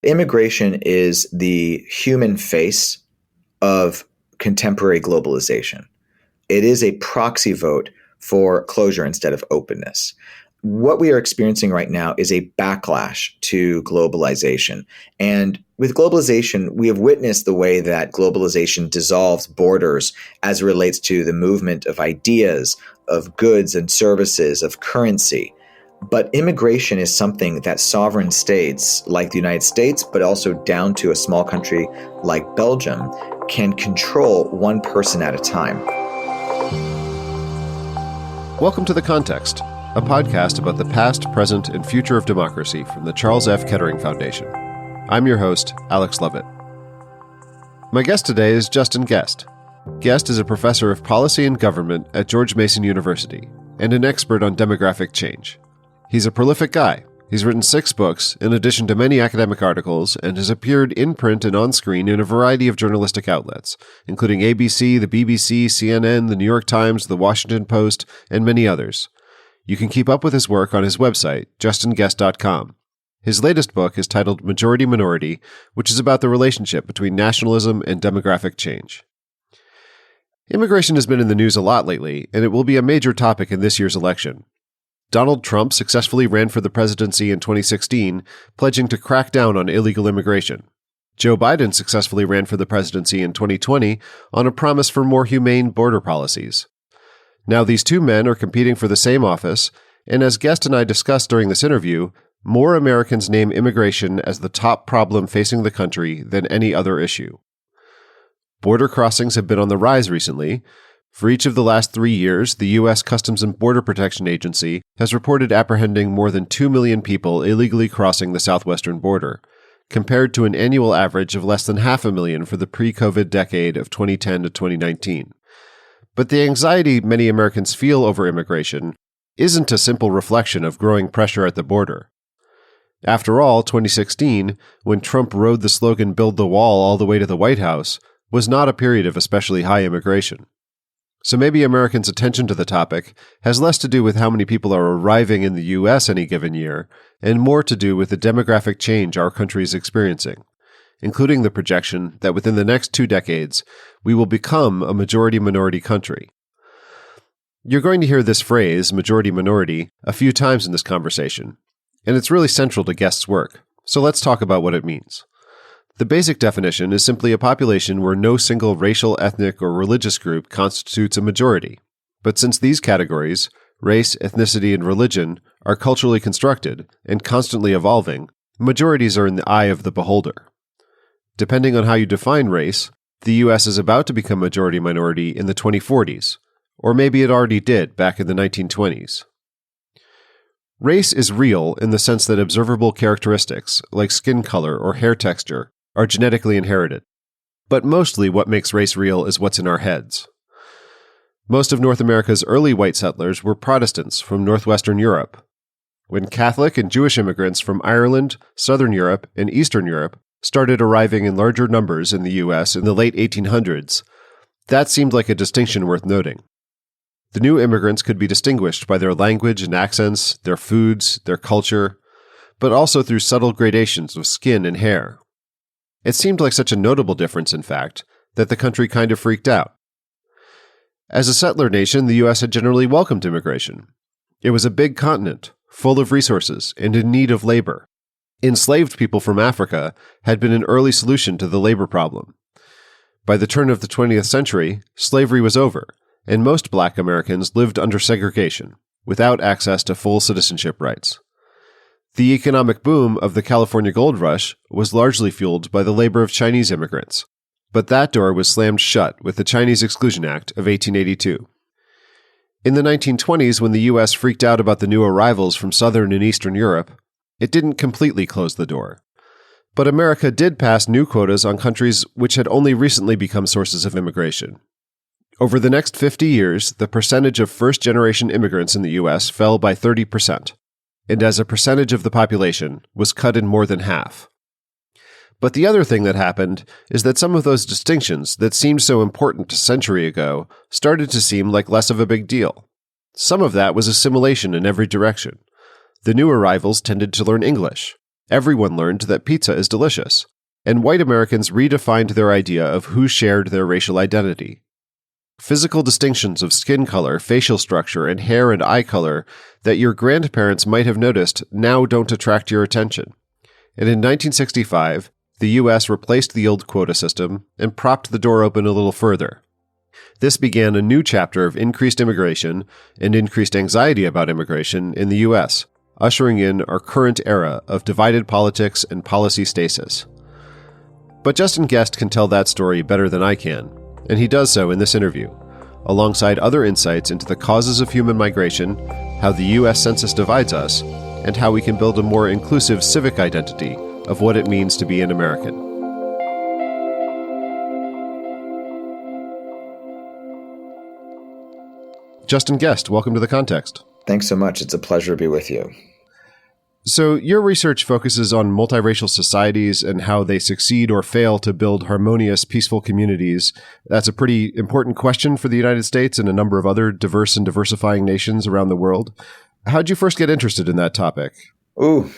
Immigration is the human face of contemporary globalization. It is a proxy vote for closure instead of openness. What we are experiencing right now is a backlash to globalization. And with globalization, we have witnessed the way that globalization dissolves borders as it relates to the movement of ideas, of goods and services, of currency. But immigration is something that sovereign states like the United States, but also down to a small country like Belgium, can control one person at a time. Welcome to The Context, a podcast about the past, present, and future of democracy from the Charles F. Kettering Foundation. I'm your host, Alex Lovit. My guest today is Gest. Gest is a professor of policy and government at George Mason University and an expert on demographic change. He's a prolific guy. He's written 6 books, in addition to many academic articles, and has appeared in print and on screen in a variety of journalistic outlets, including ABC, the BBC, CNN, the New York Times, the Washington Post, and many others. You can keep up with his work on his website, justingest.com. His latest book is titled Majority Minority, which is about the relationship between nationalism and demographic change. Immigration has been in the news a lot lately, and it will be a major topic in this year's election. Donald Trump successfully ran for the presidency in 2016, pledging to crack down on illegal immigration. Joe Biden successfully ran for the presidency in 2020 on a promise for more humane border policies. Now these two men are competing for the same office, and as Gest and I discussed during this interview, more Americans name immigration as the top problem facing the country than any other issue. Border crossings have been on the rise recently. For each of the last 3 years, the US Customs and Border Protection Agency has reported apprehending more than 2 million people illegally crossing the southwestern border, compared to an annual average of less than 500,000 for the pre-COVID decade of 2010 to 2019. But the anxiety many Americans feel over immigration isn't a simple reflection of growing pressure at the border. After all, 2016, when Trump rode the slogan "Build the Wall" all the way to the White House, was not a period of especially high immigration. So maybe Americans' attention to the topic has less to do with how many people are arriving in the U.S. any given year, and more to do with the demographic change our country is experiencing, including the projection that within the next 2 decades, we will become a majority-minority country. You're going to hear this phrase, majority-minority, a few times in this conversation, and it's really central to Gest's work, so let's talk about what it means. The basic definition is simply a population where no single racial, ethnic, or religious group constitutes a majority. But since these categories, race, ethnicity, and religion, are culturally constructed and constantly evolving, majorities are in the eye of the beholder. Depending on how you define race, the U.S. is about to become majority-minority in the 2040s, or maybe it already did back in the 1920s. Race is real in the sense that observable characteristics, like skin color or hair texture, are genetically inherited. But mostly what makes race real is what's in our heads. Most of North America's early white settlers were Protestants from northwestern Europe. When Catholic and Jewish immigrants from Ireland, Southern Europe, and Eastern Europe started arriving in larger numbers in the U.S. in the late 1800s, that seemed like a distinction worth noting. The new immigrants could be distinguished by their language and accents, their foods, their culture, but also through subtle gradations of skin and hair. It seemed like such a notable difference, in fact, that the country kind of freaked out. As a settler nation, the U.S. had generally welcomed immigration. It was a big continent, full of resources, and in need of labor. Enslaved people from Africa had been an early solution to the labor problem. By the turn of the 20th century, slavery was over, and most Black Americans lived under segregation, without access to full citizenship rights. The economic boom of the California gold rush was largely fueled by the labor of Chinese immigrants, but that door was slammed shut with the Chinese Exclusion Act of 1882. In the 1920s, when the U.S. freaked out about the new arrivals from Southern and Eastern Europe, it didn't completely close the door. But America did pass new quotas on countries which had only recently become sources of immigration. Over the next 50 years, the percentage of first-generation immigrants in the U.S. fell by 30%. And as a percentage of the population, was cut in more than half. But the other thing that happened is that some of those distinctions that seemed so important a century ago started to seem like less of a big deal. Some of that was assimilation in every direction. The new arrivals tended to learn English, everyone learned that pizza is delicious, and white Americans redefined their idea of who shared their racial identity. Physical distinctions of skin color, facial structure, and hair and eye color that your grandparents might have noticed now don't attract your attention. And in 1965, the U.S. replaced the old quota system and propped the door open a little further. This began a new chapter of increased immigration and increased anxiety about immigration in the U.S., ushering in our current era of divided politics and policy stasis. But Justin Gest can tell that story better than I can, and he does so in this interview, alongside other insights into the causes of human migration, how the U.S. Census divides us, and how we can build a more inclusive civic identity of what it means to be an American. Justin Gest, welcome to The Context. Thanks so much. It's a pleasure to be with you. So your research focuses on multiracial societies and how they succeed or fail to build harmonious, peaceful communities. That's a pretty important question for the United States and a number of other diverse and diversifying nations around the world. How'd you first get interested in that topic? Ooh,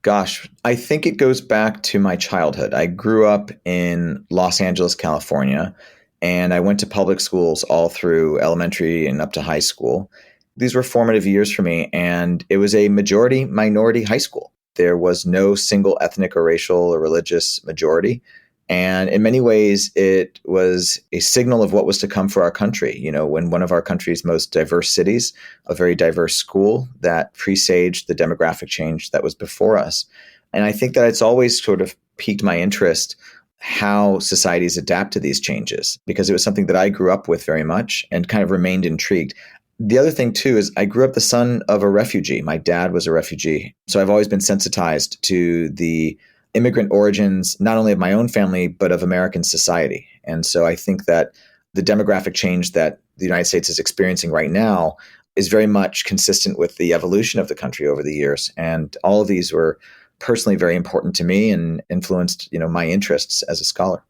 gosh, I think it goes back to my childhood. I grew up in Los Angeles, California, and I went to public schools all through elementary and up to high school. These were formative years for me, and it was a majority-minority high school. There was no single ethnic or racial or religious majority. And in many ways, it was a signal of what was to come for our country. You know, when one of our country's most diverse cities, a very diverse school that presaged the demographic change that was before us. And I think that it's always sort of piqued my interest how societies adapt to these changes, because it was something that I grew up with very much and kind of remained intrigued. The other thing, too, is I grew up the son of a refugee. My dad was a refugee. So I've always been sensitized to the immigrant origins, not only of my own family, but of American society. And so I think that the demographic change that the United States is experiencing right now is very much consistent with the evolution of the country over the years. And all of these were personally very important to me and influenced, my interests as a scholar.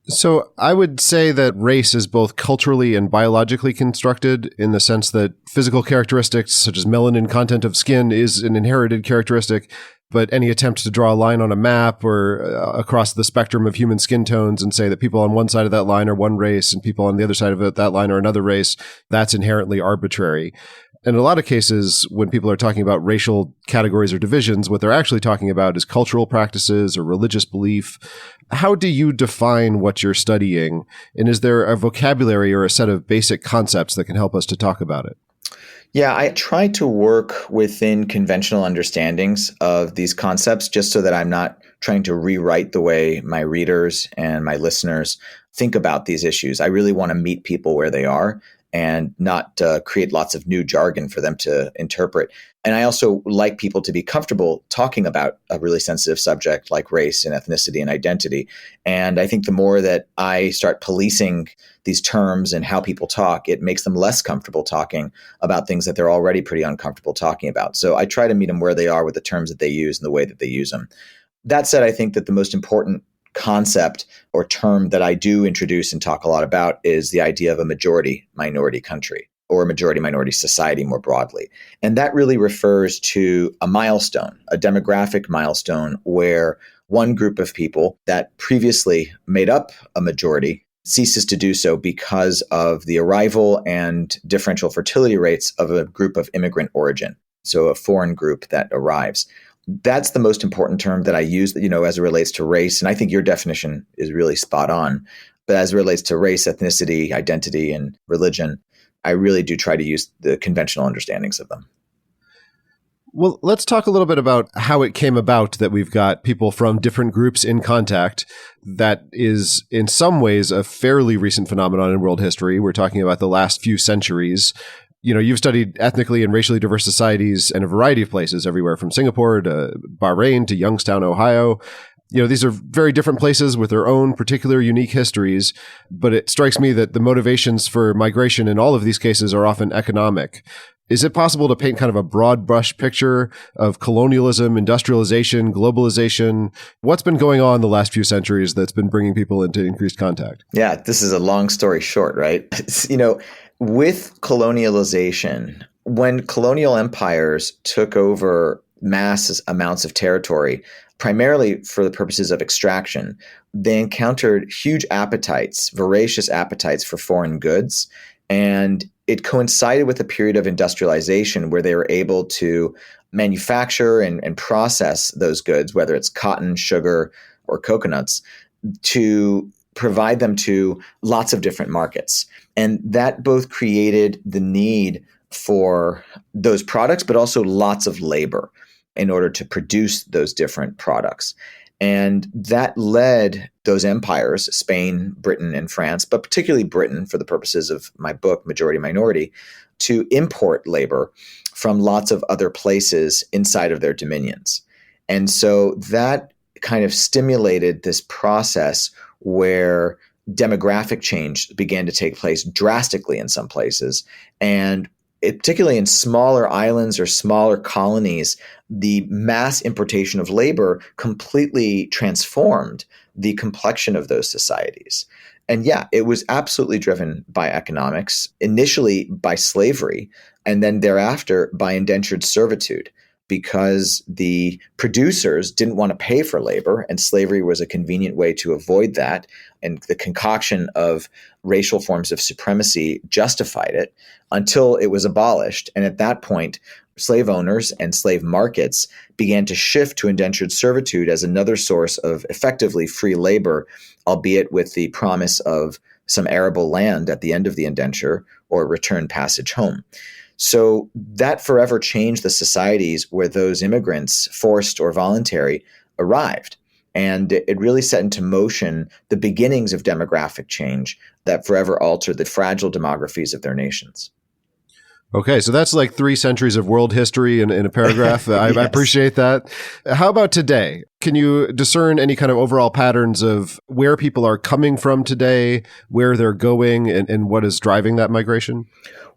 So I would say that race is both culturally and biologically constructed in the sense that physical characteristics such as melanin content of skin is an inherited characteristic, but any attempt to draw a line on a map or across the spectrum of human skin tones and say that people on one side of that line are one race and people on the other side of that line are another race, that's inherently arbitrary. In a lot of cases, when people are talking about racial categories or divisions, what they're actually talking about is cultural practices or religious belief. How do you define what you're studying? And is there a vocabulary or a set of basic concepts that can help us to talk about it? Yeah, I try to work within conventional understandings of these concepts just so that I'm not trying to rewrite the way my readers and my listeners think about these issues. I really want to meet people where they are and not create lots of new jargon for them to interpret. And I also like people to be comfortable talking about a really sensitive subject like race and ethnicity and identity. And I think the more that I start policing these terms and how people talk, it makes them less comfortable talking about things that they're already pretty uncomfortable talking about. So I try to meet them where they are with the terms that they use and the way that they use them. That said, I think that the most important concept or term that I do introduce and talk a lot about is the idea of a majority-minority country or a majority-minority society more broadly. And that really refers to a milestone, a demographic milestone where one group of people that previously made up a majority ceases to do so because of the arrival and differential fertility rates of a group of immigrant origin, so a foreign group that arrives. That's the most important term that I use, as it relates to race. And I think your definition is really spot on. But as it relates to race, ethnicity, identity, and religion, I really do try to use the conventional understandings of them. Well, let's talk a little bit about how it came about that we've got people from different groups in contact. That is, in some ways, a fairly recent phenomenon in world history. We're talking about the last few centuries. You've studied ethnically and racially diverse societies in a variety of places, everywhere from Singapore to Bahrain to Youngstown, Ohio. These are very different places with their own particular unique histories, but it strikes me that the motivations for migration in all of these cases are often economic. Is it possible to paint kind of a broad brush picture of colonialism, industrialization, globalization? What's been going on the last few centuries that's been bringing people into increased contact? Yeah, this is a long story short, right? With colonialization, when colonial empires took over mass amounts of territory, primarily for the purposes of extraction, they encountered huge appetites, voracious appetites for foreign goods. And it coincided with a period of industrialization where they were able to manufacture and process those goods, whether it's cotton, sugar, or coconuts, to provide them to lots of different markets. And that both created the need for those products, but also lots of labor in order to produce those different products. And that led those empires, Spain, Britain, and France, but particularly Britain for the purposes of my book, Majority Minority, to import labor from lots of other places inside of their dominions. And so that kind of stimulated this process where demographic change began to take place drastically in some places. And particularly in smaller islands or smaller colonies, the mass importation of labor completely transformed the complexion of those societies. And yeah, it was absolutely driven by economics, initially by slavery, and then thereafter by indentured servitude, because the producers didn't want to pay for labor, and slavery was a convenient way to avoid that. And the concoction of racial forms of supremacy justified it until it was abolished. And at that point, slave owners and slave markets began to shift to indentured servitude as another source of effectively free labor, albeit with the promise of some arable land at the end of the indenture or return passage home. So that forever changed the societies where those immigrants, forced or voluntary, arrived. And it really set into motion the beginnings of demographic change that forever altered the fragile demographies of their nations. Okay, so that's like 3 centuries of world history in a paragraph. Yes. I appreciate that. How about today? Can you discern any kind of overall patterns of where people are coming from today, where they're going, and what is driving that migration?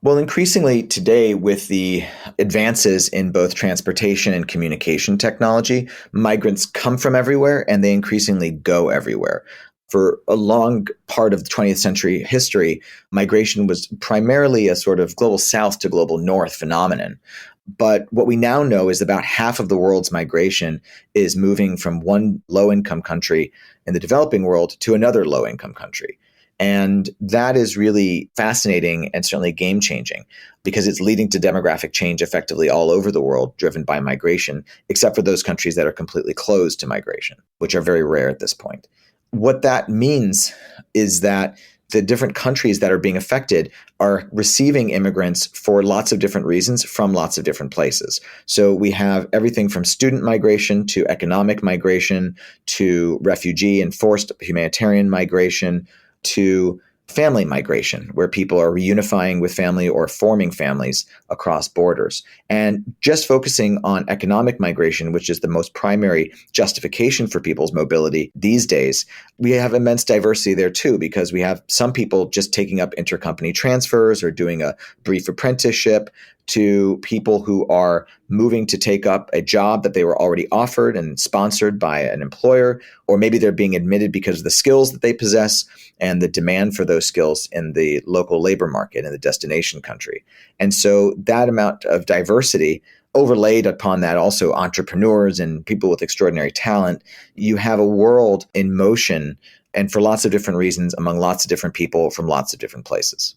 Well, increasingly today, with the advances in both transportation and communication technology, migrants come from everywhere and they increasingly go everywhere. For a long part of the 20th century history, migration was primarily a sort of global south to global north phenomenon. But what we now know is about half of the world's migration is moving from one low-income country in the developing world to another low-income country. And that is really fascinating and certainly game-changing because it's leading to demographic change effectively all over the world driven by migration, except for those countries that are completely closed to migration, which are very rare at this point. What that means is that the different countries that are being affected are receiving immigrants for lots of different reasons from lots of different places. So we have everything from student migration to economic migration to refugee and forced humanitarian migration to family migration, where people are reunifying with family or forming families across borders. And just focusing on economic migration, which is the most primary justification for people's mobility these days, we have immense diversity there too, because we have some people just taking up intercompany transfers or doing a brief apprenticeship, to people who are moving to take up a job that they were already offered and sponsored by an employer, or maybe they're being admitted because of the skills that they possess and the demand for those skills in the local labor market in the destination country. And so that amount of diversity, overlaid upon that also entrepreneurs and people with extraordinary talent, you have a world in motion, and for lots of different reasons among lots of different people from lots of different places.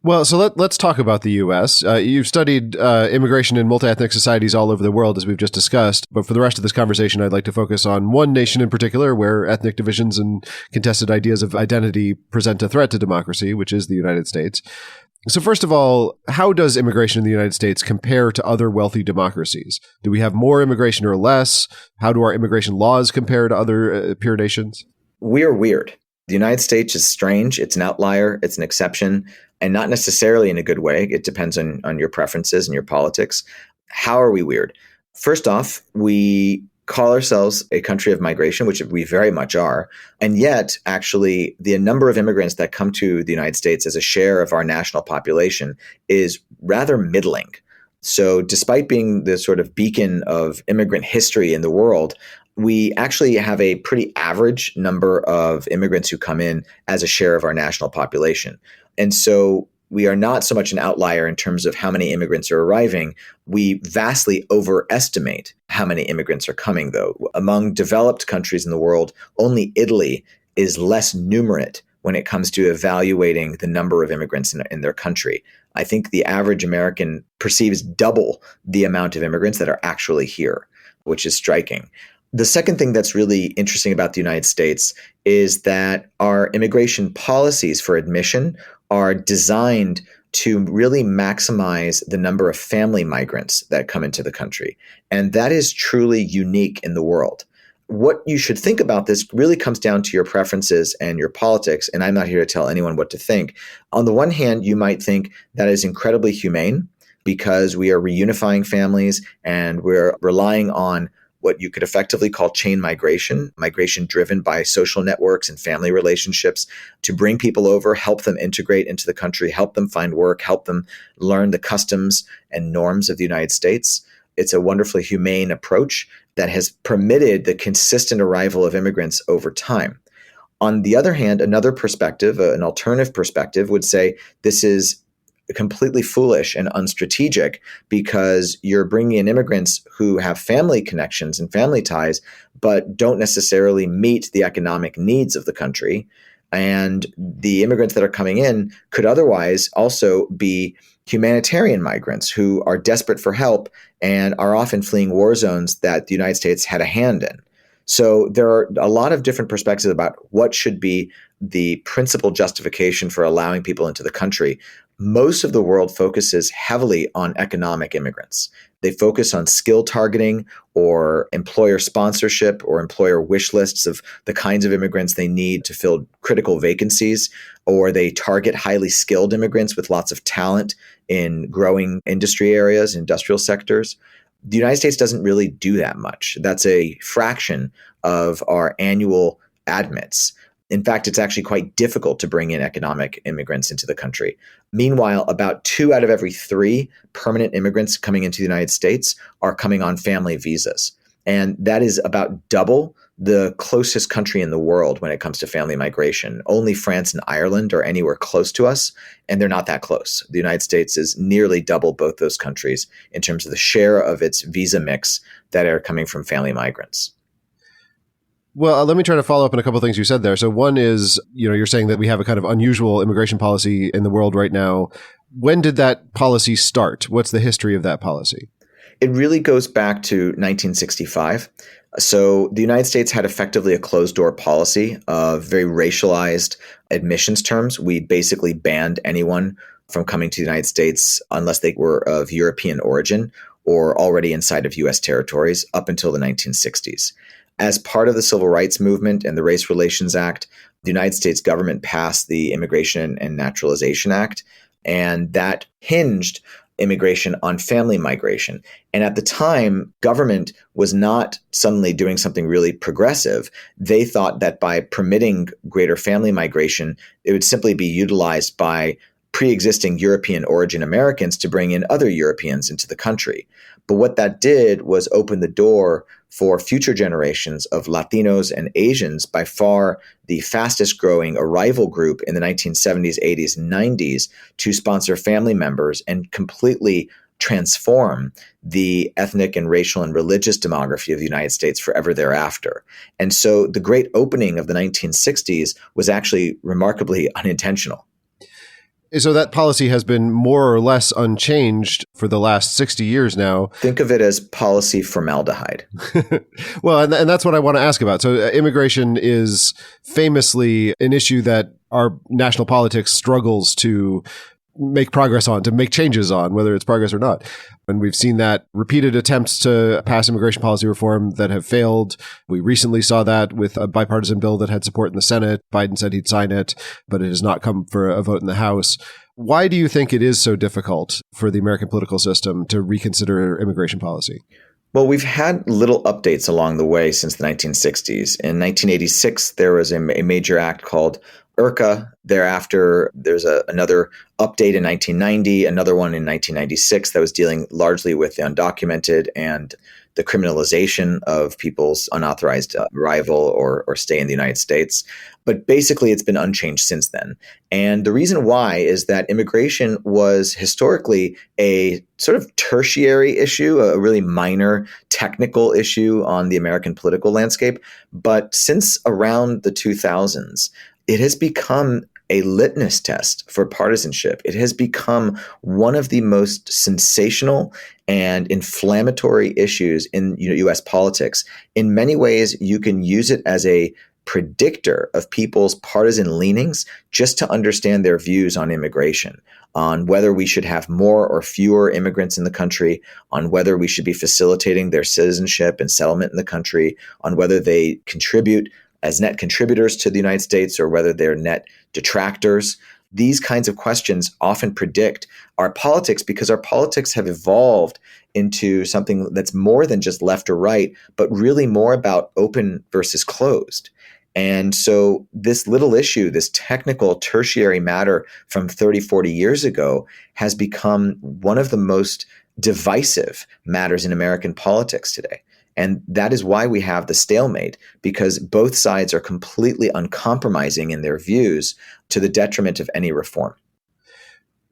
Well, so let's talk about the U.S. You've studied immigration in multi-ethnic societies all over the world, as we've just discussed. But for the rest of this conversation, I'd like to focus on one nation in particular where ethnic divisions and contested ideas of identity present a threat to democracy, which is the United States. So first of all, how does immigration in the United States compare to other wealthy democracies? Do we have more immigration or less? How do our immigration laws compare to other peer nations? We're weird. The United States is strange. It's an outlier. It's an exception, and not necessarily in a good way. It depends on your preferences and your politics. How are we weird? First off, we call ourselves a country of migration, which we very much are. And yet, actually, the number of immigrants that come to the United States as a share of our national population is rather middling. So despite being the sort of beacon of immigrant history in the world, we actually have a pretty average number of immigrants who come in as a share of our national population. And so we are not so much an outlier in terms of how many immigrants are arriving. We vastly overestimate how many immigrants are coming, though. Among developed countries in the world, only Italy is less numerate when it comes to evaluating the number of immigrants in their country. I think the average American perceives double the amount of immigrants that are actually here, which is striking. The second thing that's really interesting about the United States is that our immigration policies for admission are designed to really maximize the number of family migrants that come into the country. And that is truly unique in the world. What you should think about this really comes down to your preferences and your politics, and I'm not here to tell anyone what to think. On the one hand, you might think that is incredibly humane because we are reunifying families and we're relying on what you could effectively call chain migration driven by social networks and family relationships to bring people over, help them integrate into the country, help them find work, help them learn the customs and norms of the United States. It's a wonderfully humane approach that has permitted the consistent arrival of immigrants over time. On the other hand, another perspective, an alternative perspective, would say this is completely foolish and unstrategic because you're bringing in immigrants who have family connections and family ties, but don't necessarily meet the economic needs of the country. And the immigrants that are coming in could otherwise also be humanitarian migrants who are desperate for help and are often fleeing war zones that the United States had a hand in. So there are a lot of different perspectives about what should be the principal justification for allowing people into the country. Most of the world focuses heavily on economic immigrants. They focus on skill targeting or employer sponsorship or employer wish lists of the kinds of immigrants they need to fill critical vacancies, or they target highly skilled immigrants with lots of talent in growing industry areas, industrial sectors. The United States doesn't really do that much. That's a fraction of our annual admits. In fact, it's actually quite difficult to bring in economic immigrants into the country. Meanwhile, about 2 out of every 3 permanent immigrants coming into the United States are coming on family visas. And that is about double the closest country in the world when it comes to family migration. Only France and Ireland are anywhere close to us, and they're not that close. The United States is nearly double both those countries in terms of the share of its visa mix that are coming from family migrants. Well, let me try to follow up on a couple of things you said there. So one is, you're saying that we have a kind of unusual immigration policy in the world right now. When did that policy start? What's the history of that policy? It really goes back to 1965. So the United States had effectively a closed-door policy of very racialized admissions terms. We basically banned anyone from coming to the United States unless they were of European origin or already inside of U.S. territories up until the 1960s. As part of the Civil Rights Movement and the Race Relations Act, the United States government passed the Immigration and Naturalization Act, and that hinged immigration on family migration. And at the time, government was not suddenly doing something really progressive. They thought that by permitting greater family migration, it would simply be utilized by pre-existing European origin Americans to bring in other Europeans into the country. But what that did was open the door for future generations of Latinos and Asians, by far the fastest growing arrival group in the 1970s, 80s, and 90s, to sponsor family members and completely transform the ethnic and racial and religious demography of the United States forever thereafter. And so the great opening of the 1960s was actually remarkably unintentional. So that policy has been more or less unchanged for the last 60 years now. Think of it as policy formaldehyde. Well, and that's what I want to ask about. So immigration is famously an issue that our national politics struggles to make progress on, to make changes on, whether it's progress or not. And we've seen that repeated attempts to pass immigration policy reform that have failed. We recently saw that with a bipartisan bill that had support in the Senate. Biden said he'd sign it, but it has not come for a vote in the House. Why do you think it is so difficult for the American political system to reconsider immigration policy? Well, we've had little updates along the way since the 1960s. In 1986, there was a major act called IRCA. Thereafter, there's another update in 1990, another one in 1996 that was dealing largely with the undocumented and the criminalization of people's unauthorized arrival or stay in the United States. But basically, it's been unchanged since then. And the reason why is that immigration was historically a sort of tertiary issue, a really minor technical issue on the American political landscape. But since around the 2000s, it has become a litmus test for partisanship. It has become one of the most sensational and inflammatory issues in U.S. politics. In many ways, you can use it as a predictor of people's partisan leanings just to understand their views on immigration, on whether we should have more or fewer immigrants in the country, on whether we should be facilitating their citizenship and settlement in the country, on whether they contribute as net contributors to the United States or whether they're net detractors. These kinds of questions often predict our politics because our politics have evolved into something that's more than just left or right, but really more about open versus closed. And so this little issue, this technical tertiary matter from 30, 40 years ago has become one of the most divisive matters in American politics today. And that is why we have the stalemate, because both sides are completely uncompromising in their views to the detriment of any reform.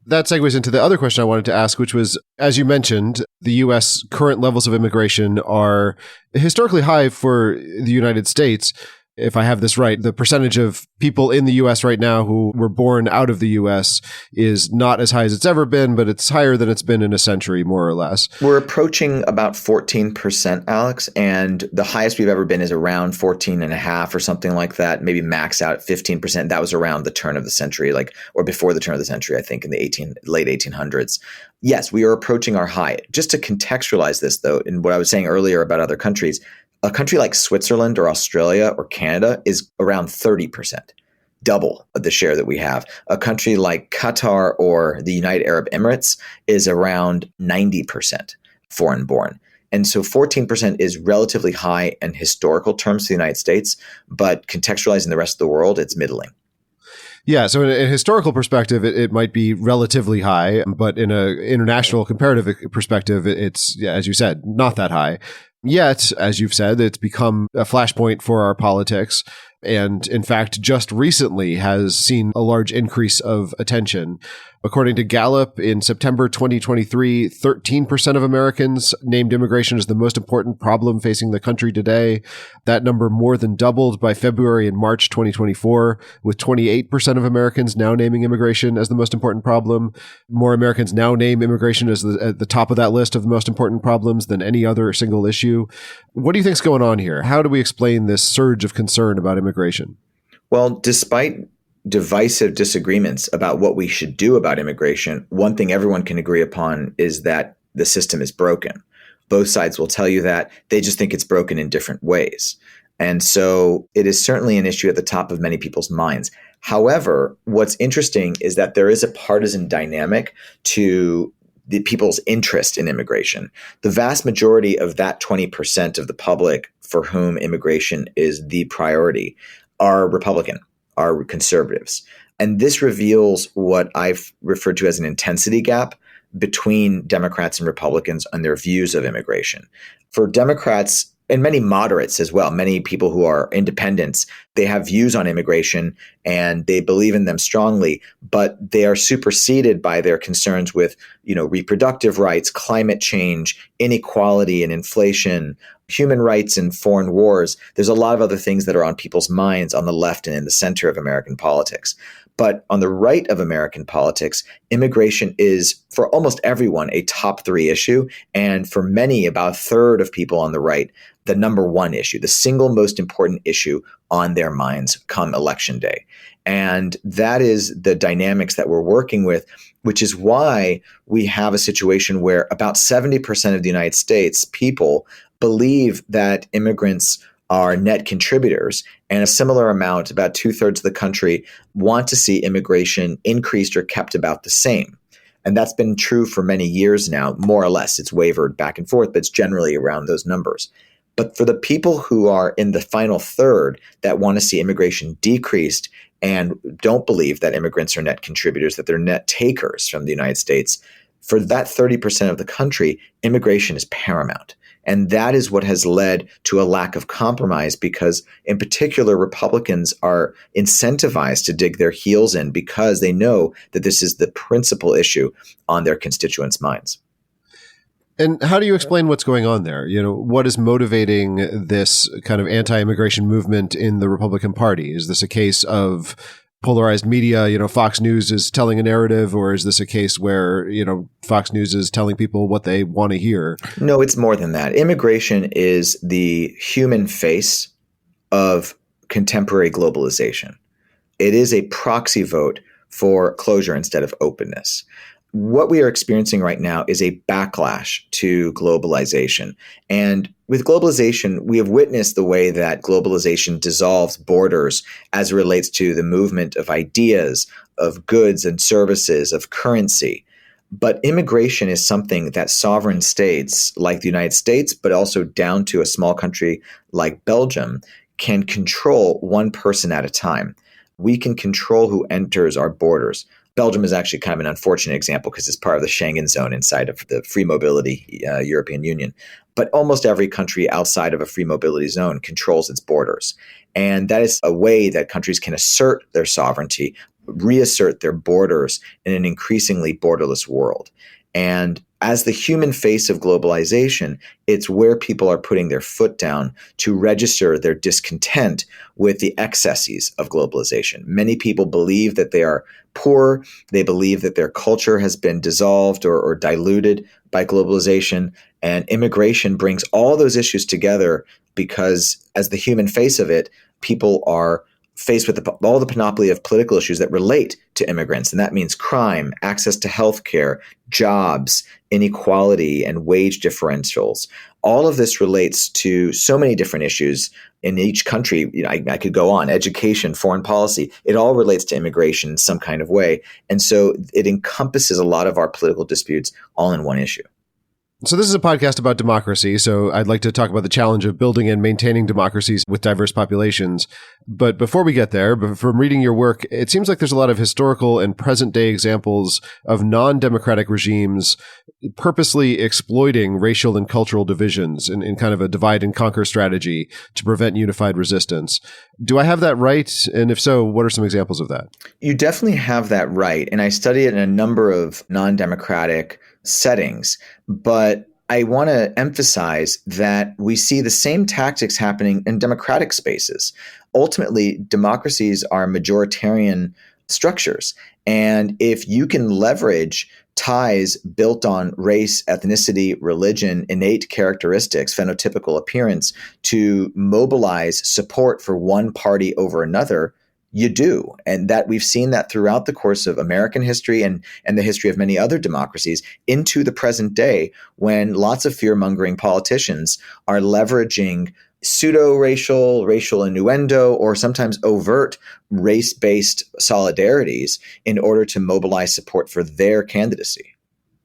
That segues into the other question I wanted to ask, which was, as you mentioned, the U.S. current levels of immigration are historically high for the United States. If I have this right, the percentage of people in the U.S. right now who were born out of the U.S. is not as high as it's ever been, but it's higher than it's been in a century, more or less. We're approaching about 14%, Alex, and the highest we've ever been is around 14.5 or something like that, maybe max out at 15%. That was around the turn of the century, or before the turn of the century, I think, in the late 1800s. Yes, we are approaching our high. Just to contextualize this, though, in what I was saying earlier about other countries, a country like Switzerland or Australia or Canada is around 30%, double the share that we have. A country like Qatar or the United Arab Emirates is around 90% foreign born. And so 14% is relatively high in historical terms to the United States, but contextualizing the rest of the world, it's middling. Yeah, so in a historical perspective, it might be relatively high, but in an international comparative perspective, it's, as you said, not that high. Yet, as you've said, it's become a flashpoint for our politics. And in fact, just recently has seen a large increase of attention. According to Gallup, in September 2023, 13% of Americans named immigration as the most important problem facing the country today. That number more than doubled by February and March 2024, with 28% of Americans now naming immigration as the most important problem. More Americans now name immigration as at the top of that list of the most important problems than any other single issue. What do you think's going on here? How do we explain this surge of concern about immigration? Well, despite divisive disagreements about what we should do about immigration, one thing everyone can agree upon is that the system is broken. Both sides will tell you that. They just think it's broken in different ways. And so it is certainly an issue at the top of many people's minds. However, what's interesting is that there is a partisan dynamic to the people's interest in immigration. The vast majority of that 20% of the public for whom immigration is the priority are Republican, are conservatives. And this reveals what I've referred to as an intensity gap between Democrats and Republicans on their views of immigration. For Democrats, and many moderates as well, many people who are independents, they have views on immigration and they believe in them strongly, but they are superseded by their concerns with, reproductive rights, climate change, inequality and inflation, human rights and foreign wars. There's a lot of other things that are on people's minds on the left and in the center of American politics. But on the right of American politics, immigration is, for almost everyone, a top 3 issue. And for many, about a third of people on the right, the number 1 issue, the single most important issue on their minds come election day. And that is the dynamics that we're working with, which is why we have a situation where about 70% of the United States people believe that immigrants are net contributors, and a similar amount, about 2/3 of the country, want to see immigration increased or kept about the same. And that's been true for many years now, more or less. It's wavered back and forth, but it's generally around those numbers. But for the people who are in the final third that want to see immigration decreased and don't believe that immigrants are net contributors, that they're net takers from the United States, for that 30% of the country, immigration is paramount. And that is what has led to a lack of compromise because, in particular, Republicans are incentivized to dig their heels in because they know that this is the principal issue on their constituents' minds. And how do you explain what's going on there? What is motivating this kind of anti-immigration movement in the Republican Party? Is this a case of polarized media? Fox News is telling a narrative, or is this a case where, Fox News is telling people what they want to hear? No, it's more than that. Immigration is the human face of contemporary globalization. It is a proxy vote for closure instead of openness. What we are experiencing right now is a backlash to globalization. And with globalization, we have witnessed the way that globalization dissolves borders as it relates to the movement of ideas, of goods and services, of currency. But immigration is something that sovereign states like the United States, but also down to a small country like Belgium, can control one person at a time. We can control who enters our borders. Belgium is actually kind of an unfortunate example because it's part of the Schengen zone inside of the free mobility European Union. But almost every country outside of a free mobility zone controls its borders. And that is a way that countries can assert their sovereignty, reassert their borders in an increasingly borderless world. And as the human face of globalization, it's where people are putting their foot down to register their discontent with the excesses of globalization. Many people believe that they are poor. They believe that their culture has been dissolved or diluted by globalization. And immigration brings all those issues together because as the human face of it, people are faced with all the panoply of political issues that relate to immigrants. And that means crime, access to healthcare, jobs, inequality, and wage differentials. All of this relates to so many different issues in each country. I could go on, education, foreign policy. It all relates to immigration in some kind of way. And so it encompasses a lot of our political disputes all in one issue. So this is a podcast about democracy, so I'd like to talk about the challenge of building and maintaining democracies with diverse populations. But before we get there, from reading your work, it seems like there's a lot of historical and present-day examples of non-democratic regimes purposely exploiting racial and cultural divisions in kind of a divide-and-conquer strategy to prevent unified resistance. Do I have that right? And if so, what are some examples of that? You definitely have that right. And I study it in a number of non-democratic settings. But I want to emphasize that we see the same tactics happening in democratic spaces. Ultimately, democracies are majoritarian structures. And if you can leverage ties built on race, ethnicity, religion, innate characteristics, phenotypical appearance to mobilize support for one party over another, you do. And that we've seen that throughout the course of American history and the history of many other democracies into the present day, when lots of fear-mongering politicians are leveraging pseudo-racial, racial innuendo, or sometimes overt race-based solidarities in order to mobilize support for their candidacy.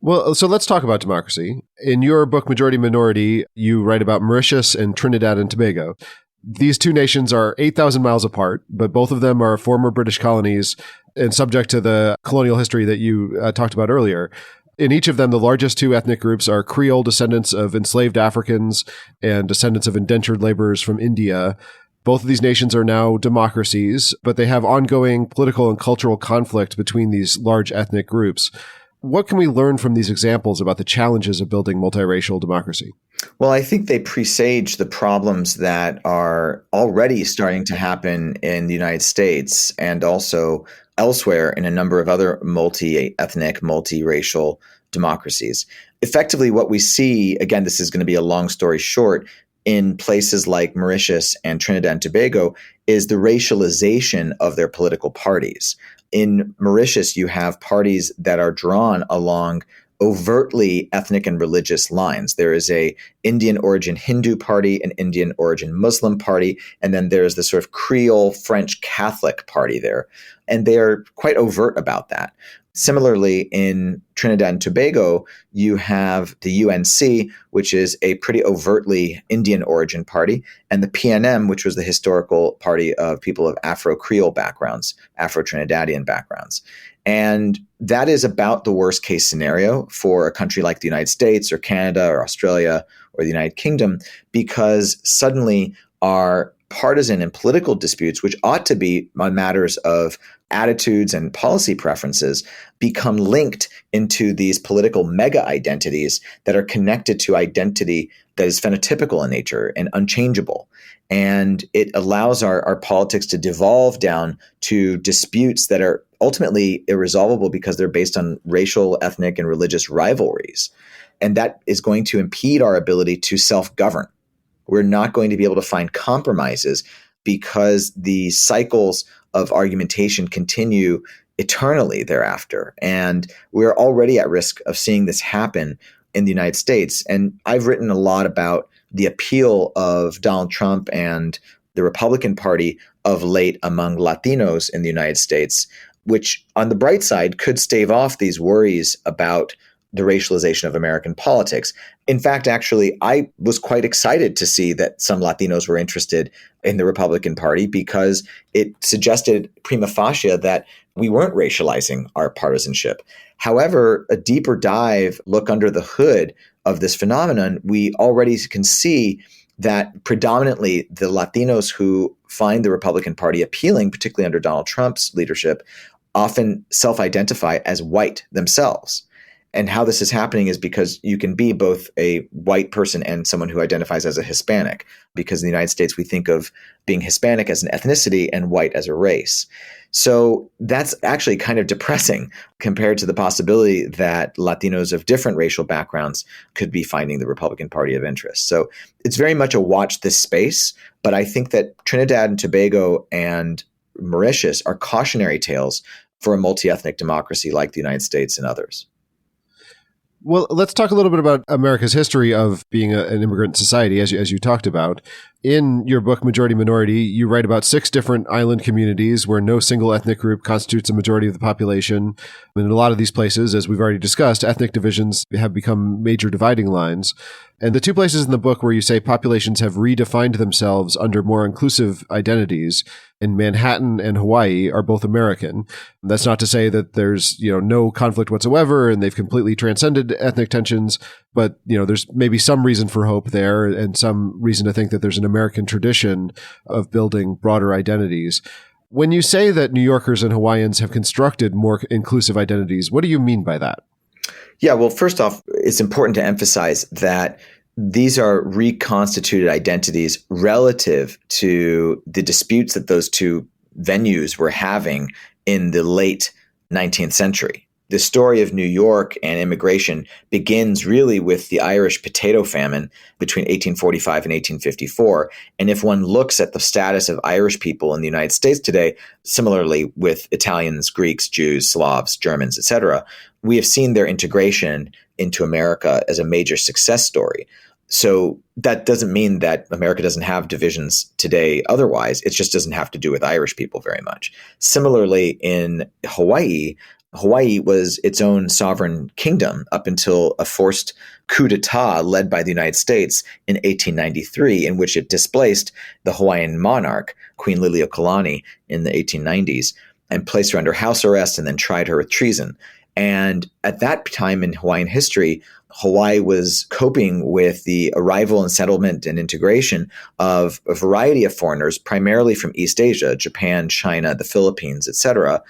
Well, so let's talk about democracy. In your book, Majority Minority, you write about Mauritius and Trinidad and Tobago. These two nations are 8,000 miles apart, but both of them are former British colonies and subject to the colonial history that you talked about earlier. In each of them, the largest two ethnic groups are Creole descendants of enslaved Africans and descendants of indentured laborers from India. Both of these nations are now democracies, but they have ongoing political and cultural conflict between these large ethnic groups. What can we learn from these examples about the challenges of building multiracial democracy? Well, I think they presage the problems that are already starting to happen in the United States and also elsewhere in a number of other multi-ethnic, multiracial democracies. Effectively, what we see, again, this is going to be a long story short, in places like Mauritius and Trinidad and Tobago, is the racialization of their political parties. In Mauritius, you have parties that are drawn along overtly ethnic and religious lines. There is a Indian origin Hindu party, an Indian origin Muslim party, and then there's the sort of Creole French Catholic party there. And they are quite overt about that. Similarly, in Trinidad and Tobago, you have the UNC, which is a pretty overtly Indian origin party, and the PNM, which was the historical party of people of Afro-Creole backgrounds, Afro-Trinidadian backgrounds. And that is about the worst case scenario for a country like the United States or Canada or Australia or the United Kingdom, because suddenly our partisan and political disputes, which ought to be on matters of attitudes and policy preferences, become linked into these political mega identities that are connected to identity that is phenotypical in nature and unchangeable. And it allows our politics to devolve down to disputes that are ultimately irresolvable because they're based on racial, ethnic, and religious rivalries. And that is going to impede our ability to self-govern. We're not going to be able to find compromises because the cycles of argumentation continue eternally thereafter. And we're already at risk of seeing this happen in the United States. And I've written a lot about the appeal of Donald Trump and the Republican Party of late among Latinos in the United States, which on the bright side could stave off these worries about the racialization of American politics. In fact, actually, I was quite excited to see that some Latinos were interested in the Republican Party because it suggested prima facie that we weren't racializing our partisanship. However, a deeper dive, look under the hood of this phenomenon, we already can see that predominantly the Latinos who find the Republican Party appealing, particularly under Donald Trump's leadership, often self-identify as white themselves. And how this is happening is because you can be both a white person and someone who identifies as a Hispanic, because in the United States, we think of being Hispanic as an ethnicity and white as a race. So that's actually kind of depressing compared to the possibility that Latinos of different racial backgrounds could be finding the Republican Party of interest. So it's very much a watch this space, but I think that Trinidad and Tobago and Mauritius are cautionary tales for a multi-ethnic democracy like the United States and others. Well, let's talk a little bit about America's history of being an immigrant society, as you talked about. In your book, Majority Minority, you write about 6 different island communities where no single ethnic group constitutes a majority of the population. And in a lot of these places, as we've already discussed, ethnic divisions have become major dividing lines. And the 2 places in the book where you say populations have redefined themselves under more inclusive identities in Manhattan and Hawaii are both American. That's not to say that there's, no conflict whatsoever and they've completely transcended ethnic tensions, but, there's maybe some reason for hope there and some reason to think that there's an American tradition of building broader identities. When you say that New Yorkers and Hawaiians have constructed more inclusive identities, what do you mean by that? Yeah, well, first off, it's important to emphasize that these are reconstituted identities relative to the disputes that those 2 venues were having in the late 19th century. The story of New York and immigration begins really with the Irish potato famine between 1845 and 1854. And if one looks at the status of Irish people in the United States today, similarly with Italians, Greeks, Jews, Slavs, Germans, etc., we have seen their integration into America as a major success story. So that doesn't mean that America doesn't have divisions today otherwise. It just doesn't have to do with Irish people very much. Similarly, in Hawaii was its own sovereign kingdom up until a forced coup d'etat led by the United States in 1893, in which it displaced the Hawaiian monarch, Queen Liliuokalani, in the 1890s, and placed her under house arrest and then tried her with treason. And at that time in Hawaiian history, Hawaii was coping with the arrival and settlement and integration of a variety of foreigners, primarily from East Asia, Japan, China, the Philippines, etc.,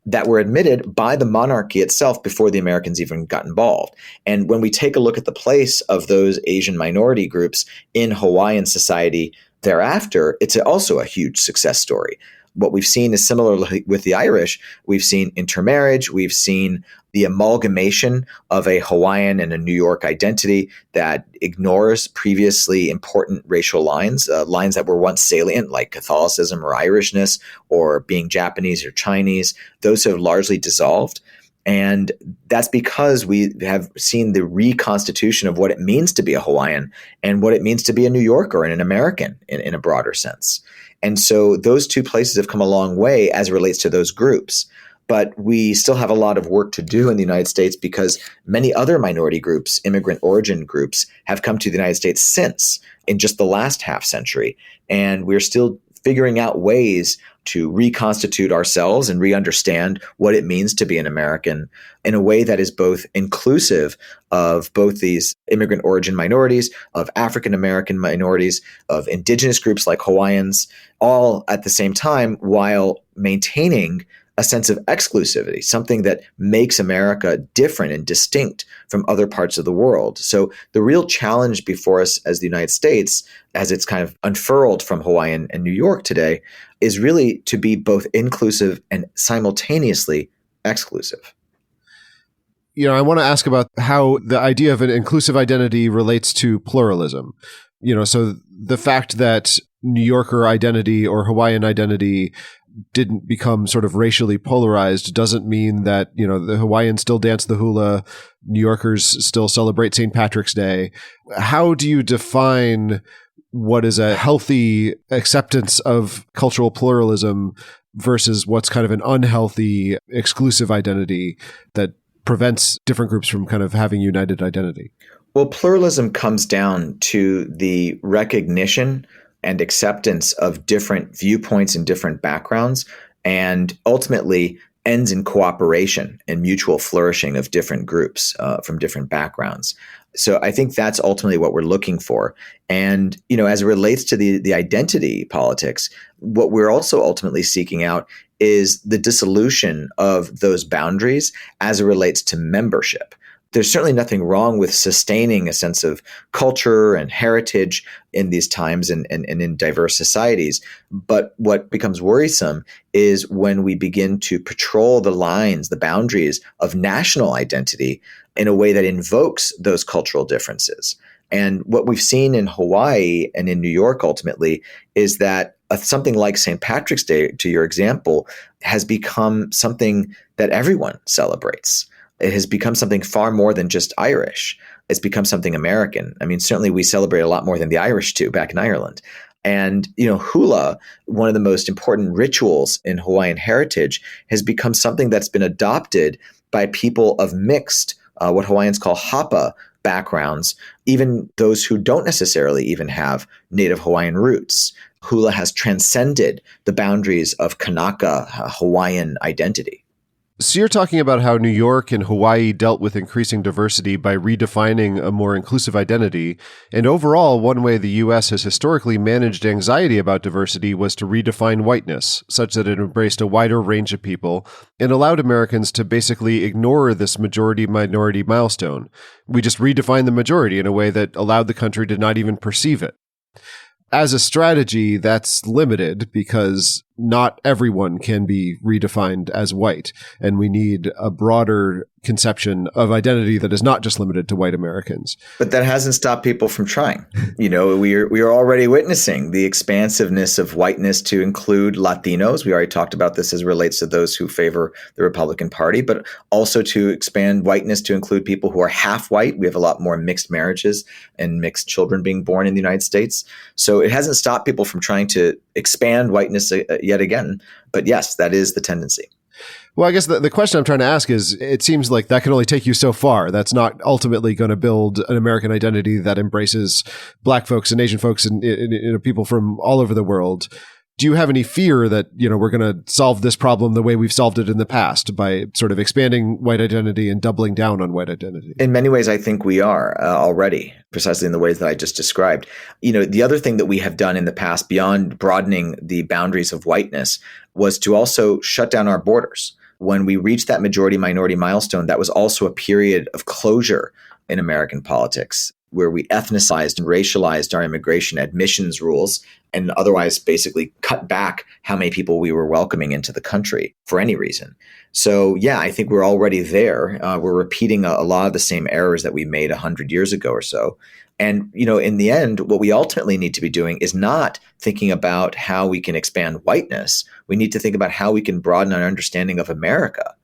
that were admitted by the monarchy itself before the Americans even got involved. And when we take a look at the place of those Asian minority groups in Hawaiian society thereafter, it's also a huge success story. What we've seen is similarly with the Irish. We've seen intermarriage. We've seen the amalgamation of a Hawaiian and a New York identity that ignores previously important racial lines, lines that were once salient, like Catholicism or Irishness or being Japanese or Chinese. Those have largely dissolved. And that's because we have seen the reconstitution of what it means to be a Hawaiian and what it means to be a New Yorker and an American in a broader sense. And so those 2 places have come a long way as it relates to those groups. But we still have a lot of work to do in the United States because many other minority groups, immigrant origin groups, have come to the United States since in just the last half century. And we're still figuring out ways to reconstitute ourselves and re-understand what it means to be an American in a way that is both inclusive of both these immigrant origin minorities, of African American minorities, of indigenous groups like Hawaiians, all at the same time while maintaining a sense of exclusivity, something that makes America different and distinct from other parts of the world. So the real challenge before us as the United States, as it's kind of unfurled from Hawaii and New York today, is really to be both inclusive and simultaneously exclusive. I want to ask about how the idea of an inclusive identity relates to pluralism. So the fact that New Yorker identity or Hawaiian identity didn't become sort of racially polarized doesn't mean that, the Hawaiians still dance the hula, New Yorkers still celebrate St. Patrick's Day. How do you define what is a healthy acceptance of cultural pluralism versus what's kind of an unhealthy exclusive identity that prevents different groups from kind of having united identity? Well, pluralism comes down to the recognition and acceptance of different viewpoints and different backgrounds, and ultimately ends in cooperation and mutual flourishing of different groups from different backgrounds. So I think that's ultimately what we're looking for. And, as it relates to the identity politics, what we're also ultimately seeking out is the dissolution of those boundaries as it relates to membership. There's certainly nothing wrong with sustaining a sense of culture and heritage in these times and in diverse societies. But what becomes worrisome is when we begin to patrol the lines, the boundaries of national identity in a way that invokes those cultural differences. And what we've seen in Hawaii and in New York ultimately is that something like St. Patrick's Day, to your example, has become something that everyone celebrates. It has become something far more than just Irish. It's become something American. I mean, certainly we celebrate a lot more than the Irish do back in Ireland. And, hula, one of the most important rituals in Hawaiian heritage, has become something that's been adopted by people of mixed, what Hawaiians call hapa backgrounds, even those who don't necessarily even have native Hawaiian roots. Hula has transcended the boundaries of Kanaka Hawaiian identity. So you're talking about how New York and Hawaii dealt with increasing diversity by redefining a more inclusive identity. And overall, one way the U.S. has historically managed anxiety about diversity was to redefine whiteness, such that it embraced a wider range of people and allowed Americans to basically ignore this majority-minority milestone. We just redefined the majority in a way that allowed the country to not even perceive it. As a strategy, that's limited because not everyone can be redefined as white, and we need a broader conception of identity that is not just limited to white Americans. But that hasn't stopped people from trying. We are already witnessing the expansiveness of whiteness to include Latinos. We already talked about this as it relates to those who favor the Republican Party, but also to expand whiteness to include people who are half white. We have a lot more mixed marriages and mixed children being born in the United States. So it hasn't stopped people from trying to expand whiteness yet again. But yes, that is the tendency. Well, I guess the question I'm trying to ask is, it seems like that can only take you so far. That's not ultimately going to build an American identity that embraces Black folks and Asian folks and people from all over the world. Do you have any fear that, we're going to solve this problem the way we've solved it in the past by sort of expanding white identity and doubling down on white identity? In many ways, I think we are already, precisely in the ways that I just described. The other thing that we have done in the past beyond broadening the boundaries of whiteness was to also shut down our borders. When we reached that majority-minority milestone, that was also a period of closure in American politics, where we ethnicized and racialized our immigration admissions rules and otherwise basically cut back how many people we were welcoming into the country for any reason. So, yeah, I think we're already there. We're repeating a lot of the same errors that we made 100 years ago or so. And, in the end, what we ultimately need to be doing is not thinking about how we can expand whiteness. We need to think about how we can broaden our understanding of America.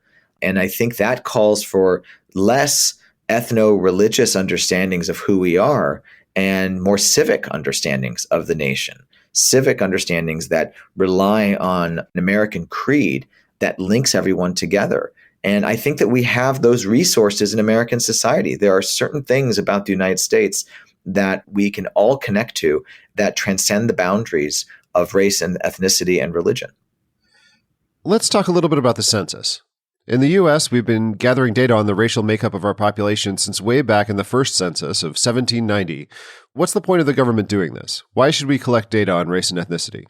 And I think that calls for less ethno-religious understandings of who we are and more civic understandings of the nation, civic understandings that rely on an American creed that links everyone together. And I think that we have those resources in American society. There are certain things about the United States that we can all connect to that transcend the boundaries of race and ethnicity and religion. Let's talk a little bit about the census. In the U.S., we've been gathering data on the racial makeup of our population since way back in the first census of 1790. What's the point of the government doing this? Why should we collect data on race and ethnicity?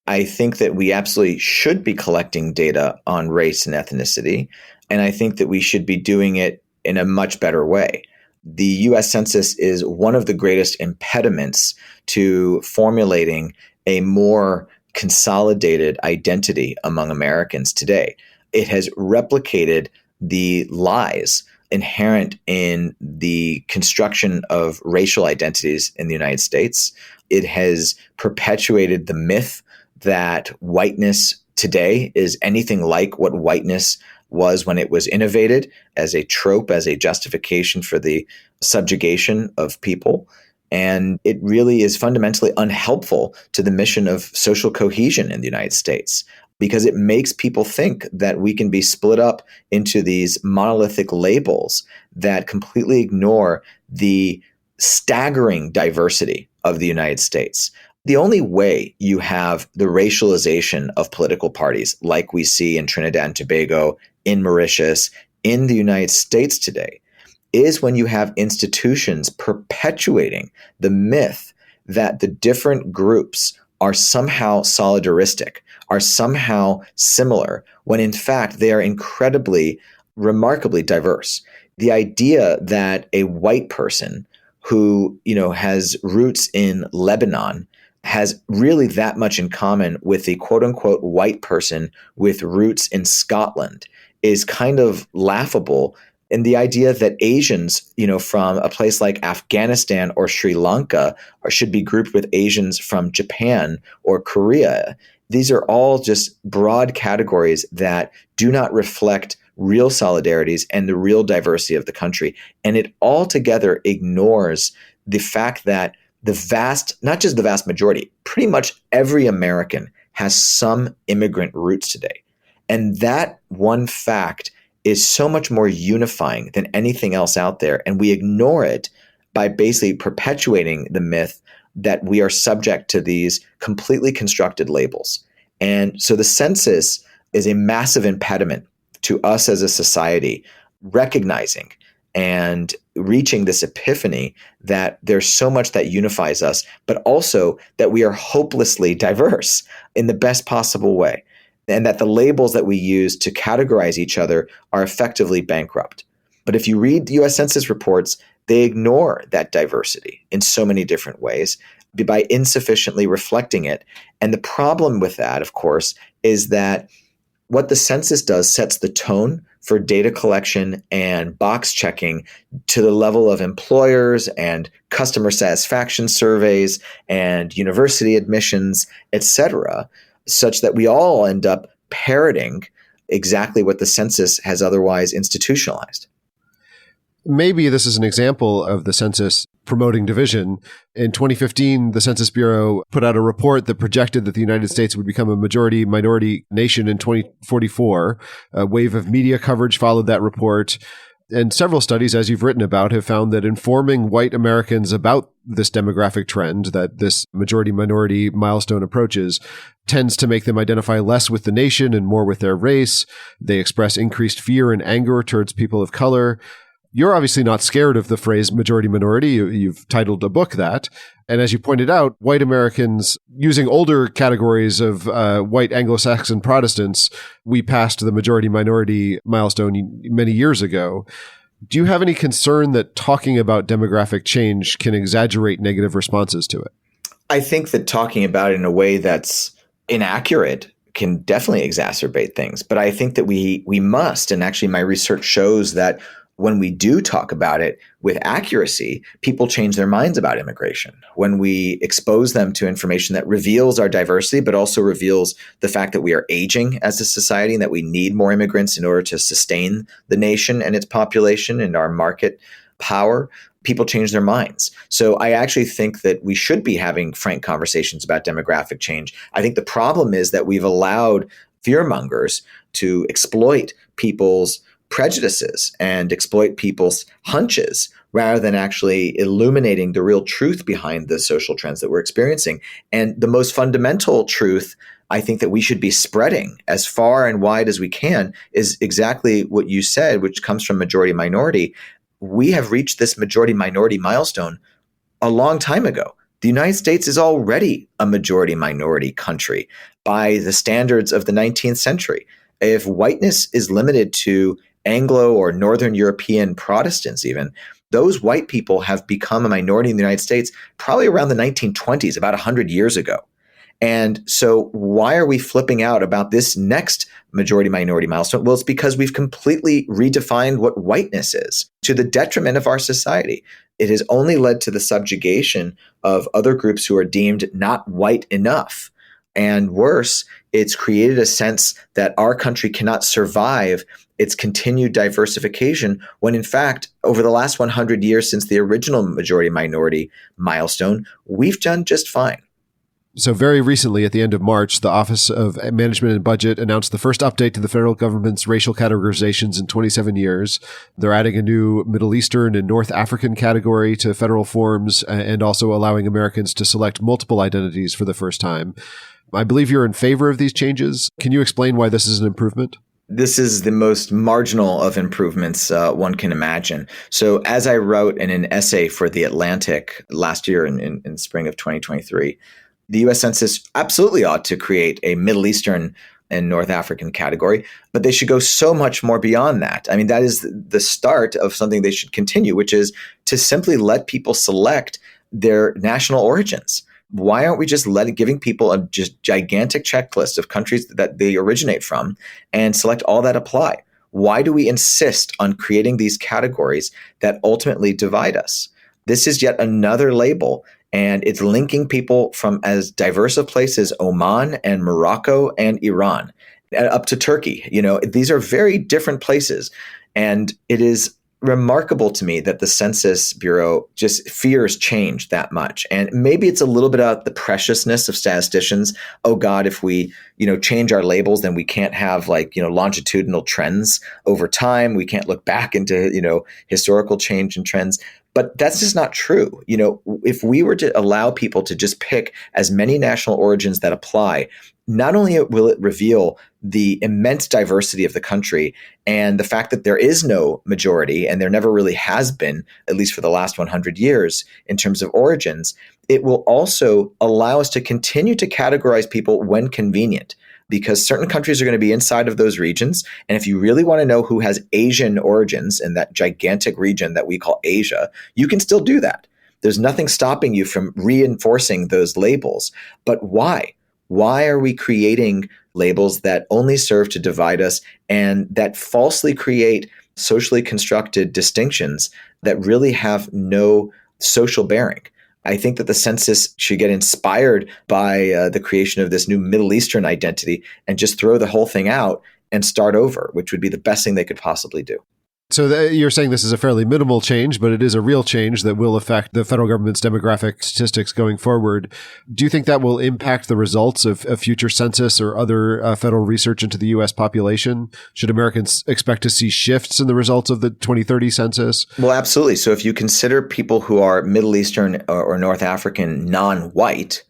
I think that we absolutely should be collecting data on race and ethnicity, and I think that we should be doing it in a much better way. The US Census is one of the greatest impediments to formulating a more consolidated identity among Americans today. It has replicated the lies inherent in the construction of racial identities in the United States. It has perpetuated the myth that whiteness today is anything like what whiteness was when it was innovated as a trope, as a justification for the subjugation of people. And it really is fundamentally unhelpful to the mission of social cohesion in the United States, because it makes people think that we can be split up into these monolithic labels that completely ignore the staggering diversity of the United States. The only way you have the racialization of political parties, like we see in Trinidad and Tobago, in Mauritius, in the United States today, is when you have institutions perpetuating the myth that the different groups are somehow solidaristic, are somehow similar, when in fact they are incredibly, remarkably diverse. The idea that a white person who, has roots in Lebanon has really that much in common with the quote unquote white person with roots in Scotland is kind of laughable. And the idea that Asians, from a place like Afghanistan or Sri Lanka should be grouped with Asians from Japan or Korea. These are all just broad categories that do not reflect real solidarities and the real diversity of the country. And it altogether ignores the fact that not just the vast majority, pretty much every American has some immigrant roots today. And that one fact is so much more unifying than anything else out there. And we ignore it by basically perpetuating the myth that we are subject to these completely constructed labels. And so the census is a massive impediment to us as a society recognizing and reaching this epiphany that there's so much that unifies us, but also that we are hopelessly diverse in the best possible way, and that the labels that we use to categorize each other are effectively bankrupt. But if you read the US Census reports, they ignore that diversity in so many different ways by insufficiently reflecting it. And the problem with that, of course, is that what the census does sets the tone for data collection and box checking to the level of employers and customer satisfaction surveys and university admissions, et cetera, such that we all end up parroting exactly what the census has otherwise institutionalized. Maybe this is an example of the census promoting division. In 2015, the Census Bureau put out a report that projected that the United States would become a majority-minority nation in 2044. A wave of media coverage followed that report. And several studies, as you've written about, have found that informing white Americans about this demographic trend, that this majority-minority milestone approaches, tends to make them identify less with the nation and more with their race. They express increased fear and anger towards people of color. You're obviously not scared of the phrase majority-minority. You've titled a book that. And as you pointed out, white Americans, using older categories of white Anglo-Saxon Protestants, we passed the majority-minority milestone many years ago. Do you have any concern that talking about demographic change can exaggerate negative responses to it? I think that talking about it in a way that's inaccurate can definitely exacerbate things. But I think that we must, and actually my research shows that when we do talk about it with accuracy, people change their minds about immigration. When we expose them to information that reveals our diversity, but also reveals the fact that we are aging as a society and that we need more immigrants in order to sustain the nation and its population and our market power, people change their minds. So I actually think that we should be having frank conversations about demographic change. I think the problem is that we've allowed fearmongers to exploit people's prejudices and exploit people's hunches rather than actually illuminating the real truth behind the social trends that we're experiencing. And the most fundamental truth I think that we should be spreading as far and wide as we can is exactly what you said, which comes from majority minority. We have reached this majority minority milestone a long time ago. The United States is already a majority minority country by the standards of the 19th century. If whiteness is limited to Anglo or Northern European Protestants even, those white people have become a minority in the United States probably around the 1920s, about 100 years ago. And so why are we flipping out about this next majority minority milestone? Well, it's because we've completely redefined what whiteness is to the detriment of our society. It has only led to the subjugation of other groups who are deemed not white enough. And worse, it's created a sense that our country cannot survive its continued diversification when, in fact, over the last 100 years since the original majority minority milestone, we've done just fine. So very recently, at the end of March, the Office of Management and Budget announced the first update to the federal government's racial categorizations in 27 years. They're adding a new Middle Eastern and North African category to federal forms and also allowing Americans to select multiple identities for the first time. I believe you're in favor of these changes. Can you explain why this is an improvement? This is the most marginal of improvements one can imagine. So as I wrote in an essay for The Atlantic last year in spring of 2023, the US Census absolutely ought to create a Middle Eastern and North African category, but they should go so much more beyond that. I mean, that is the start of something they should continue, which is to simply let people select their national origins. Why aren't we just giving people a just gigantic checklist of countries that they originate from and select all that apply? Why do we insist on creating these categories that ultimately divide us? This is yet another label, and it's linking people from as diverse a places as Oman and Morocco and Iran up to Turkey. These are very different places. And it is remarkable to me that the Census Bureau just fears change that much. And maybe it's a little bit about the preciousness of statisticians. Oh God, if we, change our labels, then we can't have longitudinal trends over time. We can't look back into, historical change and trends. But that's just not true. If we were to allow people to just pick as many national origins that apply, not only will it reveal the immense diversity of the country and the fact that there is no majority, and there never really has been, at least for the last 100 years, in terms of origins, it will also allow us to continue to categorize people when convenient, because certain countries are going to be inside of those regions. And if you really want to know who has Asian origins in that gigantic region that we call Asia, you can still do that. There's nothing stopping you from reinforcing those labels. But why? Why are we creating labels that only serve to divide us and that falsely create socially constructed distinctions that really have no social bearing? I think that the census should get inspired by the creation of this new Middle Eastern identity and just throw the whole thing out and start over, which would be the best thing they could possibly do. So you're saying this is a fairly minimal change, but it is a real change that will affect the federal government's demographic statistics going forward. Do you think that will impact the results of a future census or other federal research into the U.S. population? Should Americans expect to see shifts in the results of the 2030 census? Well, absolutely. So if you consider people who are Middle Eastern or North African non-white,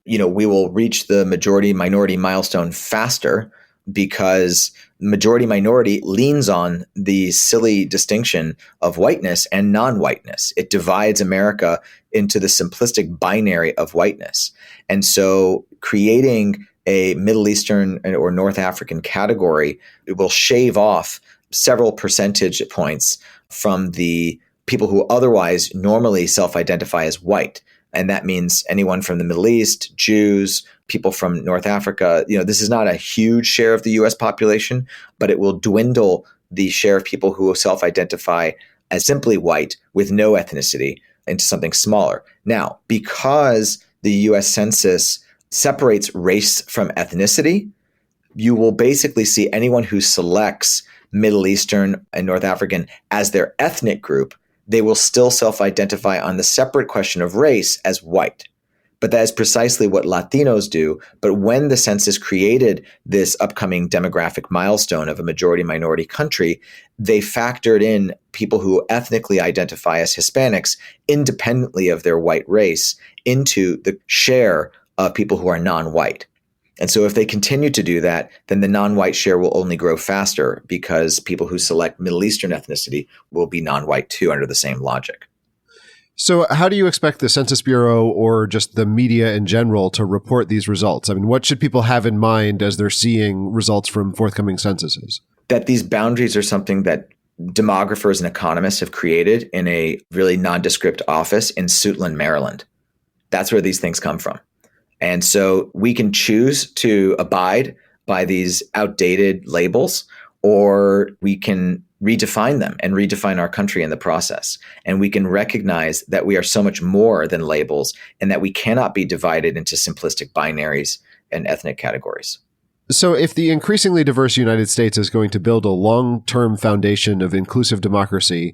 we will reach the majority minority milestone faster, because majority minority leans on the silly distinction of whiteness and non-whiteness. It divides America into the simplistic binary of whiteness. And so creating a Middle Eastern or North African category, it will shave off several percentage points from the people who otherwise normally self-identify as white. And that means anyone from the Middle East, Jews, people from North Africa. This is not a huge share of the U.S. population, but it will dwindle the share of people who self-identify as simply white with no ethnicity into something smaller. Now, because the U.S. Census separates race from ethnicity, you will basically see anyone who selects Middle Eastern and North African as their ethnic group, they will still self-identify on the separate question of race as white. But that is precisely what Latinos do. But when the census created this upcoming demographic milestone of a majority-minority country, they factored in people who ethnically identify as Hispanics independently of their white race into the share of people who are non-white. And so if they continue to do that, then the non-white share will only grow faster because people who select Middle Eastern ethnicity will be non-white too under the same logic. So how do you expect the Census Bureau or just the media in general to report these results? I mean, what should people have in mind as they're seeing results from forthcoming censuses? That these boundaries are something that demographers and economists have created in a really nondescript office in Suitland, Maryland. That's where these things come from. And so we can choose to abide by these outdated labels, or we can redefine them and redefine our country in the process. And we can recognize that we are so much more than labels and that we cannot be divided into simplistic binaries and ethnic categories. So if the increasingly diverse United States is going to build a long-term foundation of inclusive democracy,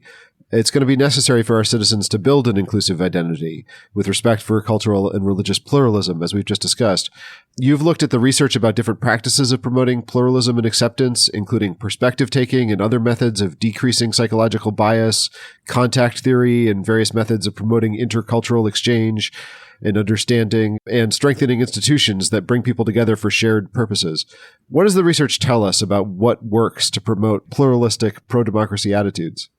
it's going to be necessary for our citizens to build an inclusive identity with respect for cultural and religious pluralism, as we've just discussed. You've looked at the research about different practices of promoting pluralism and acceptance, including perspective taking and other methods of decreasing psychological bias, contact theory, and various methods of promoting intercultural exchange and understanding, and strengthening institutions that bring people together for shared purposes. What does the research tell us about what works to promote pluralistic, pro-democracy attitudes?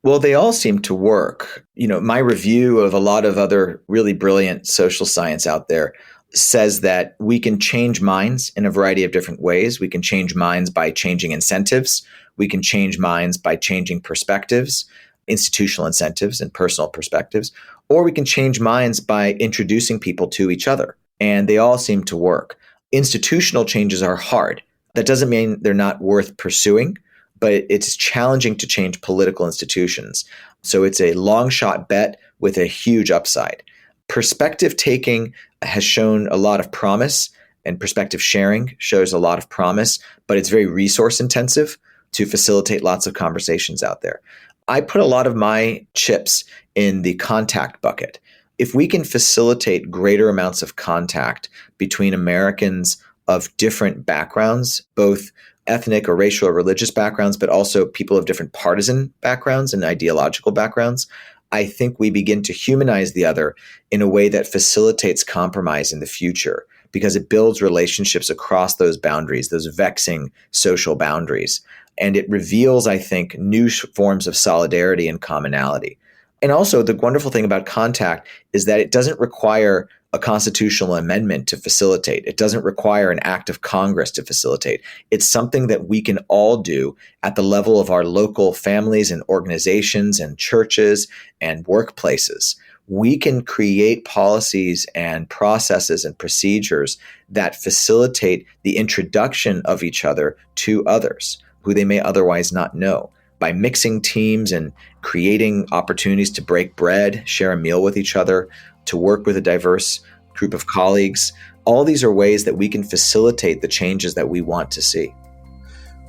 Well, they all seem to work. My review of a lot of other really brilliant social science out there says that we can change minds in a variety of different ways. We can change minds by changing incentives. We can change minds by changing perspectives, institutional incentives and personal perspectives, or we can change minds by introducing people to each other. And they all seem to work. Institutional changes are hard. That doesn't mean they're not worth pursuing, but it's challenging to change political institutions. So it's a long shot bet with a huge upside. Perspective taking has shown a lot of promise, and perspective sharing shows a lot of promise, but it's very resource intensive to facilitate lots of conversations out there. I put a lot of my chips in the contact bucket. If we can facilitate greater amounts of contact between Americans of different backgrounds, both ethnic or racial or religious backgrounds, but also people of different partisan backgrounds and ideological backgrounds, I think we begin to humanize the other in a way that facilitates compromise in the future, because it builds relationships across those boundaries, those vexing social boundaries. And it reveals, I think, new forms of solidarity and commonality. And also, the wonderful thing about contact is that it doesn't require a constitutional amendment to facilitate. It doesn't require an act of Congress to facilitate. It's something that we can all do at the level of our local families and organizations and churches and workplaces. We can create policies and processes and procedures that facilitate the introduction of each other to others who they may otherwise not know. By mixing teams and creating opportunities to break bread, share a meal with each other, to work with a diverse group of colleagues. All these are ways that we can facilitate the changes that we want to see.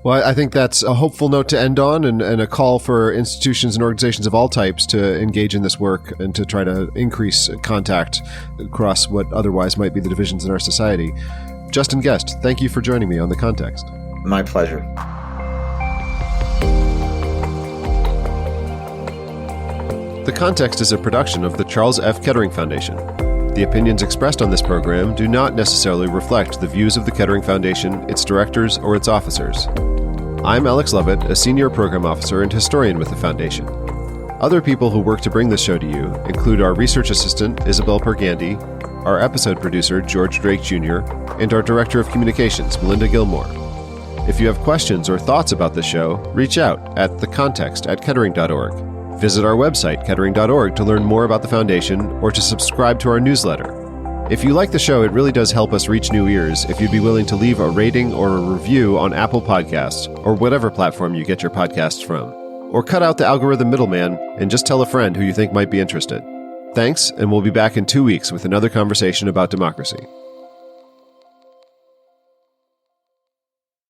Well, I think that's a hopeful note to end on, and a call for institutions and organizations of all types to engage in this work and to try to increase contact across what otherwise might be the divisions in our society. Justin Gest, thank you for joining me on The Context. My pleasure. The Context is a production of the Charles F. Kettering Foundation. The opinions expressed on this program do not necessarily reflect the views of the Kettering Foundation, its directors, or its officers. I'm Alex Lovit, a senior program officer and historian with the Foundation. Other people who work to bring this show to you include our research assistant, Isabel Pergandy, our episode producer, George Drake Jr., and our director of communications, Melinda Gilmore. If you have questions or thoughts about the show, reach out at thecontext@kettering.org. Visit our website, kettering.org, to learn more about the Foundation or to subscribe to our newsletter. If you like the show, it really does help us reach new ears if you'd be willing to leave a rating or a review on Apple Podcasts or whatever platform you get your podcasts from. Or cut out the algorithm middleman and just tell a friend who you think might be interested. Thanks, and we'll be back in 2 weeks with another conversation about democracy.